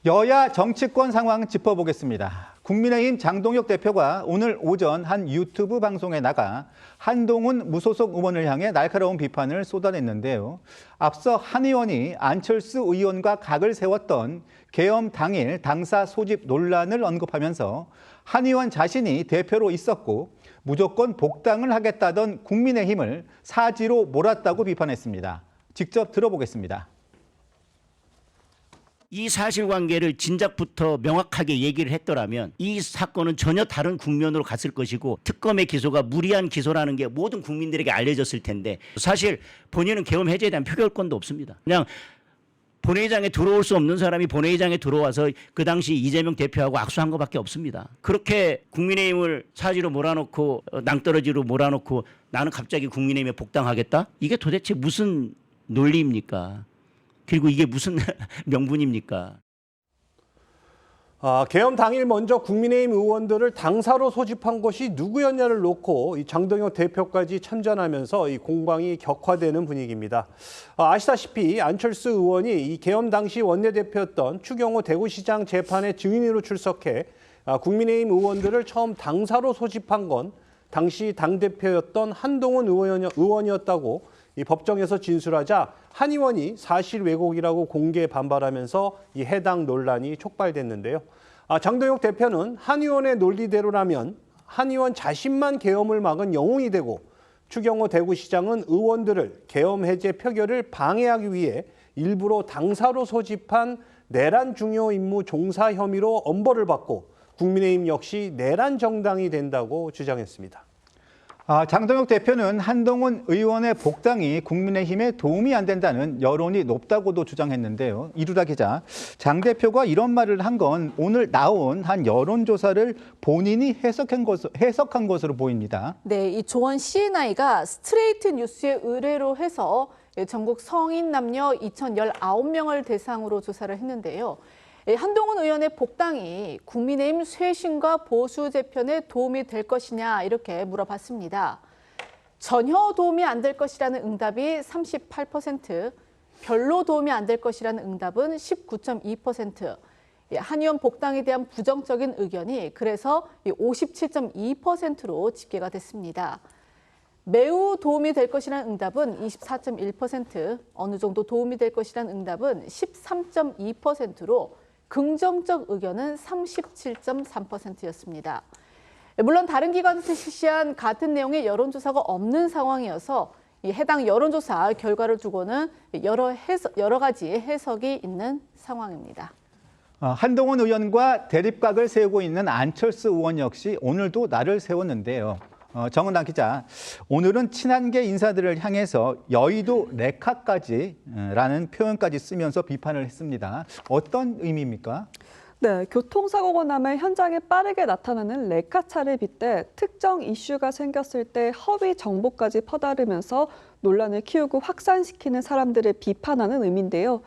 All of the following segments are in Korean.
여야 정치권 상황 짚어보겠습니다. 국민의힘 장동혁 대표가 오늘 오전 한 유튜브 방송에 나가 한동훈 무소속 의원을 향해 날카로운 비판을 쏟아냈는데요. 앞서 한 의원이 안철수 의원과 각을 세웠던 계엄 당일 당사 소집 논란을 언급하면서 한 의원 자신이 대표로 있었고 무조건 복당을 하겠다던 국민의힘을 사지로 몰았다고 비판했습니다. 직접 들어보겠습니다. 이 사실관계를 진작부터 명확하게 얘기를 했더라면 이 사건은 전혀 다른 국면으로 갔을 것이고 특검의 기소가 무리한 기소라는 게 모든 국민들에게 알려졌을 텐데 사실 본인은 계엄 해제에 대한 표결권도 없습니다. 그냥 본회의장에 들어올 수 없는 사람이 본회의장에 들어와서 그 당시 이재명 대표하고 악수한 것밖에 없습니다. 그렇게 국민의힘을 사지로 몰아놓고 낭떠러지로 몰아놓고 나는 갑자기 국민의힘에 복당하겠다? 이게 도대체 무슨 논리입니까? 그리고 이게 무슨 명분입니까? 계엄 당일 먼저 국민의힘 의원들을 당사로 소집한 것이 누구였냐를 놓고 이 장동혁 대표까지 참전하면서 이 공방이 격화되는 분위기입니다. 아시다시피 안철수 의원이 이 계엄 당시 원내대표였던 추경호 대구시장 재판에 증인으로 출석해 국민의힘 의원들을 처음 당사로 소집한 건 당시 당대표였던 한동훈 의원이었다고 이 법정에서 진술하자 한 의원이 사실 왜곡이라고 공개 반발하면서 이 해당 논란이 촉발됐는데요. 장동혁 대표는 한 의원의 논리대로라면 한 의원 자신만 계엄을 막은 영웅이 되고 추경호 대구시장은 의원들을 계엄 해제 표결을 방해하기 위해 일부러 당사로 소집한 내란 중요 임무 종사 혐의로 엄벌을 받고 국민의힘 역시 내란 정당이 된다고 주장했습니다. 장동혁 대표는 한동훈 의원의 복당이 국민의힘에 도움이 안 된다는 여론이 높다고도 주장했는데요. 이루다 기자, 장 대표가 이런 말을 한 건 오늘 나온 한 여론조사를 본인이 해석한 것으로 보입니다. 네, 이 조원 CNI가 스트레이트 뉴스에 의뢰로 해서 전국 성인 남녀 2,019명을 대상으로 조사를 했는데요. 한동훈 의원의 복당이 국민의힘 쇄신과 보수 재편에 도움이 될 것이냐 이렇게 물어봤습니다. 전혀 도움이 안 될 것이라는 응답이 38%, 별로 도움이 안 될 것이라는 응답은 19.2%, 한 의원 복당에 대한 부정적인 의견이 그래서 57.2%로 집계가 됐습니다. 매우 도움이 될 것이라는 응답은 24.1%, 어느 정도 도움이 될 것이라는 응답은 13.2%로 긍정적 의견은 37.3%였습니다. 물론 다른 기관에서 실시한 같은 내용의 여론조사가 없는 상황이어서 이 해당 여론조사 결과를 두고는 여러 가지 해석이 있는 상황입니다. 한동훈 의원과 대립각을 세우고 있는 안철수 의원 역시 오늘도 날을 세웠는데요. 정은당 기자, 오늘은 친한계 인사들을 향해서 여의도 레카까지라는 표현까지 쓰면서 비판을 했습니다. 어떤 의미입니까? 네, 교통사고가 나면 현장에 빠르게 나타나는 레카차를 빗대 특정 이슈가 생겼을 때 허위 정보까지 퍼다르면서 논란을 키우고 확산시키는 사람들을 비판하는 의미인데요.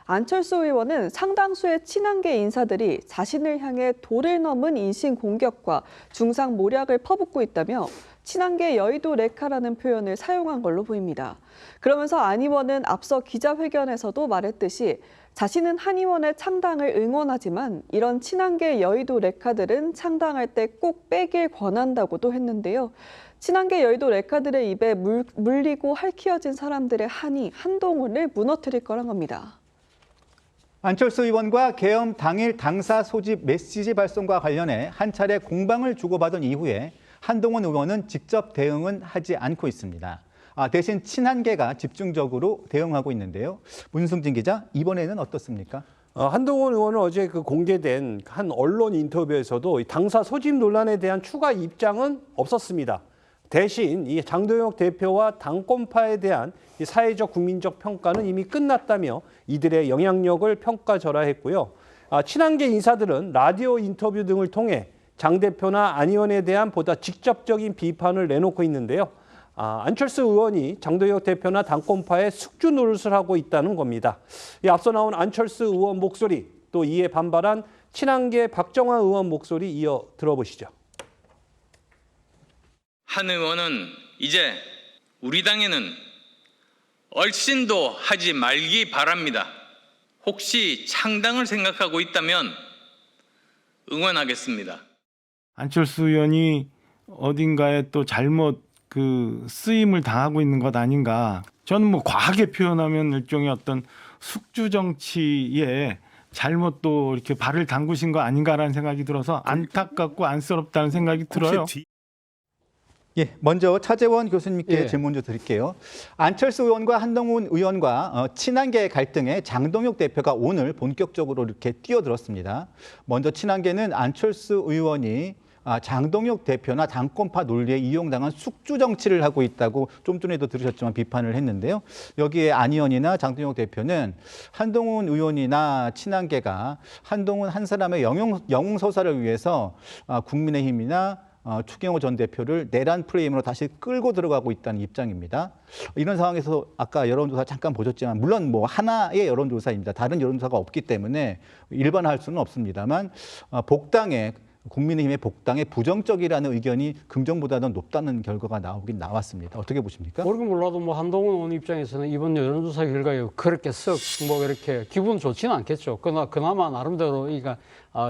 안철수 의원은 상당수의 친한계 인사들이 자신을 향해 도를 넘은 인신공격과 중상모략을 퍼붓고 있다며 친한계 여의도 레카라는 표현을 사용한 걸로 보입니다. 그러면서 안 의원은 앞서 기자회견에서도 말했듯이 자신은 한 의원의 창당을 응원하지만 이런 친한계 여의도 레카들은 창당할 때 꼭 빼길 권한다고도 했는데요. 친한계 여의도 레카들의 입에 물리고 핥히어진 사람들의 한이 한동훈을 무너뜨릴 거란 겁니다. 안철수 의원과 계엄 당일 당사 소집 메시지 발송과 관련해 한 차례 공방을 주고받은 이후에 한동훈 의원은 직접 대응은 하지 않고 있습니다. 대신 친한계가 집중적으로 대응하고 있는데요. 문승진 기자, 이번에는 어떻습니까? 한동훈 의원은 어제 공개된 한 언론 인터뷰에서도 당사 소집 논란에 대한 추가 입장은 없었습니다. 대신 이 장동혁 대표와 당권파에 대한 이 사회적 국민적 평가는 이미 끝났다며 이들의 영향력을 평가절하했고요. 친한계 인사들은 라디오 인터뷰 등을 통해 장 대표나 안 의원에 대한 보다 직접적인 비판을 내놓고 있는데요. 안철수 의원이 장동혁 대표나 당권파에 숙주 노릇을 하고 있다는 겁니다. 앞서 나온 안철수 의원 목소리, 또 이에 반발한 친한계 박정환 의원 목소리 이어 들어보시죠. 한 의원은 이제 우리 당에는 얼씬도 하지 말기 바랍니다. 혹시 창당을 생각하고 있다면 응원하겠습니다. 안철수 의원이 어딘가에 또 잘못 쓰임을 당하고 있는 것 아닌가. 저는 뭐 과하게 표현하면 일종의 어떤 숙주 정치에 잘못 또 이렇게 발을 담그신 거 아닌가라는 생각이 들어서 안타깝고 안쓰럽다는 생각이 들어요. 예, 먼저 차재원 교수님께 예. 질문 좀 드릴게요. 안철수 의원과 한동훈 의원과 친한계 갈등에 장동혁 대표가 오늘 본격적으로 이렇게 뛰어들었습니다. 먼저 친한계는 안철수 의원이 장동혁 대표나 당권파 논리에 이용당한 숙주 정치를 하고 있다고 좀 전에도 들으셨지만 비판을 했는데요. 여기에 안 의원이나 장동혁 대표는 한동훈 의원이나 친한계가 한동훈 한 사람의 영웅서사를 위해서 국민의힘이나 추경호 전 대표를 내란 프레임으로 다시 끌고 들어가고 있다는 입장입니다. 이런 상황에서 아까 여론조사 잠깐 보셨지만 물론 뭐 하나의 여론조사입니다. 다른 여론조사가 없기 때문에 일반화할 수는 없습니다만 국민의힘의 복당에 부정적이라는 의견이 긍정보다는 높다는 결과가 나오긴 나왔습니다. 어떻게 보십니까? 모르긴 몰라도 뭐 한동훈 의원 입장에서는 이번 여론조사 결과에 그렇게 썩 뭐 이렇게 기분 좋지는 않겠죠. 그나마 나름대로 그러니까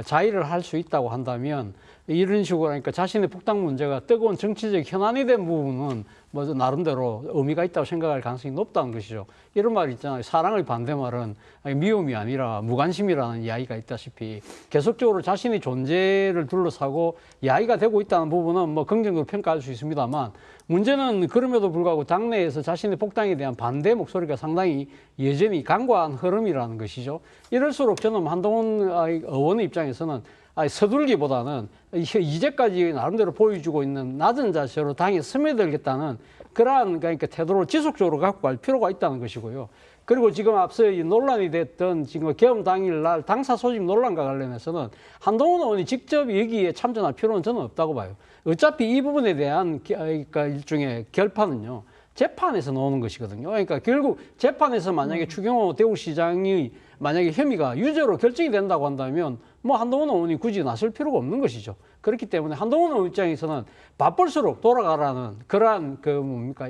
자의를 할 수 있다고 한다면 이런 식으로 하니까 자신의 복당 문제가 뜨거운 정치적 현안이 된 부분은 뭐 나름대로 의미가 있다고 생각할 가능성이 높다는 것이죠. 이런 말 있잖아요. 사랑의 반대말은 미움이 아니라 무관심이라는 이야기가 있다시피 계속적으로 자신의 존재를 둘러싸고 이야기가 되고 있다는 부분은 뭐 긍정적으로 평가할 수 있습니다만 문제는 그럼에도 불구하고 당내에서 자신의 복당에 대한 반대 목소리가 상당히 여전히 강고한 흐름이라는 것이죠. 이럴수록 저는 한동훈 의원의 입장에서는 서둘기보다는 이제까지 나름대로 보여주고 있는 낮은 자세로 당에 스며들겠다는 그러한 그러니까 태도를 지속적으로 갖고 갈 필요가 있다는 것이고요. 그리고 지금 앞서 논란이 됐던 지금 개엄 당일날 당사 소집 논란과 관련해서는 한동훈 의원이 직접 여기에 참전할 필요는 저는 없다고 봐요. 어차피 이 부분에 대한 그러니까 일종의 결판은요. 재판에서 나오는 것이거든요. 그러니까 결국 재판에서 만약에 추경호 대구시장이 만약에 혐의가 유죄로 결정이 된다고 한다면 뭐 한동훈 의원이 굳이 나설 필요가 없는 것이죠. 그렇기 때문에 한동훈 의원 입장에서는 바쁠수록 돌아가라는 그러한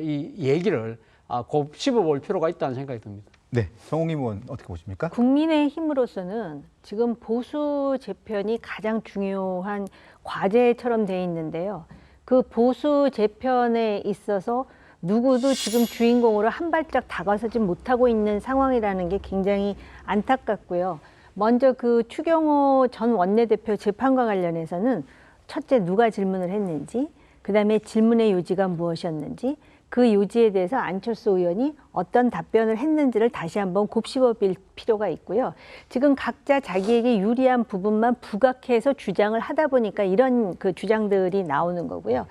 이 얘기를 곱씹어볼 필요가 있다는 생각이 듭니다. 네, 정홍임 의원 어떻게 보십니까? 국민의힘으로서는 지금 보수 재편이 가장 중요한 과제처럼 돼 있는데요. 그 보수 재편에 있어서 누구도 지금 주인공으로 한 발짝 다가서지 못하고 있는 상황이라는 게 굉장히 안타깝고요. 먼저 그 추경호 전 원내대표 재판과 관련해서는 첫째 누가 질문을 했는지, 그다음에 질문의 요지가 무엇이었는지, 그 요지에 대해서 안철수 의원이 어떤 답변을 했는지를 다시 한번 곱씹어 볼 필요가 있고요. 지금 각자 자기에게 유리한 부분만 부각해서 주장을 하다 보니까 이런 그 주장들이 나오는 거고요.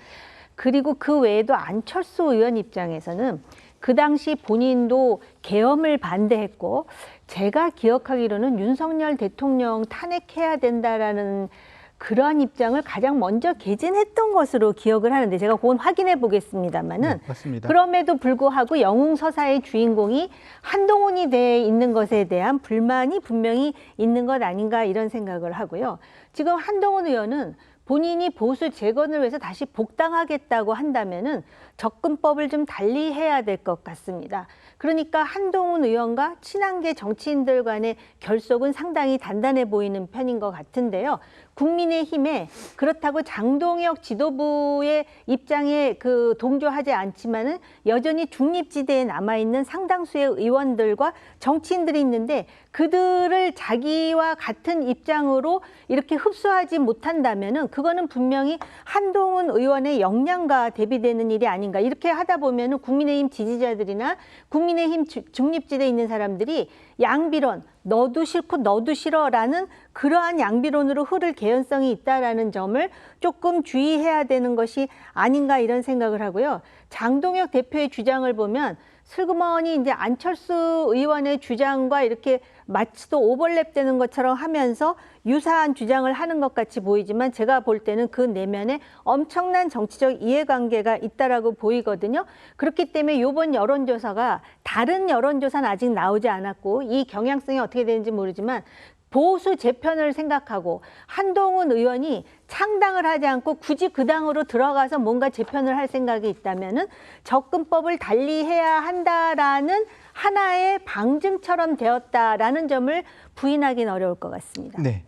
그리고 그 외에도 안철수 의원 입장에서는 그 당시 본인도 계엄을 반대했고 제가 기억하기로는 윤석열 대통령 탄핵해야 된다라는 그러한 입장을 가장 먼저 개진했던 것으로 기억을 하는데 제가 그건 확인해 보겠습니다만은 네, 맞습니다. 그럼에도 불구하고 영웅서사의 주인공이 한동훈이 돼 있는 것에 대한 불만이 분명히 있는 것 아닌가 이런 생각을 하고요. 지금 한동훈 의원은 본인이 보수 재건을 위해서 다시 복당하겠다고 한다면은 접근법을 좀 달리 해야 될 것 같습니다. 그러니까 한동훈 의원과 친한계 정치인들 간의 결속은 상당히 단단해 보이는 편인 것 같은데요. 국민의힘에 그렇다고 장동혁 지도부의 입장에 동조하지 않지만은 여전히 중립지대에 남아있는 상당수의 의원들과 정치인들이 있는데 그들을 자기와 같은 입장으로 이렇게 흡수하지 못한다면은 그거는 분명히 한동훈 의원의 역량과 대비되는 일이 아닌가. 이렇게 하다 보면은 국민의힘 지지자들이나 국민의힘 중립지대에 있는 사람들이 양비론, 너도 싫고 너도 싫어라는 그러한 양비론으로 흐를 개연성이 있다라는 점을 조금 주의해야 되는 것이 아닌가 이런 생각을 하고요. 장동혁 대표의 주장을 보면 슬그머니 이제 안철수 의원의 주장과 이렇게 마치도 오버랩되는 것처럼 하면서 유사한 주장을 하는 것 같이 보이지만 제가 볼 때는 그 내면에 엄청난 정치적 이해관계가 있다라고 보이거든요. 그렇기 때문에 이번 여론조사가 다른 여론조사는 아직 나오지 않았고 이 경향성이 어떻게 되는지 모르지만 보수 재편을 생각하고 한동훈 의원이 창당을 하지 않고 굳이 그 당으로 들어가서 뭔가 재편을 할 생각이 있다면은 접근법을 달리해야 한다라는 하나의 방증처럼 되었다라는 점을 부인하기는 어려울 것 같습니다. 네.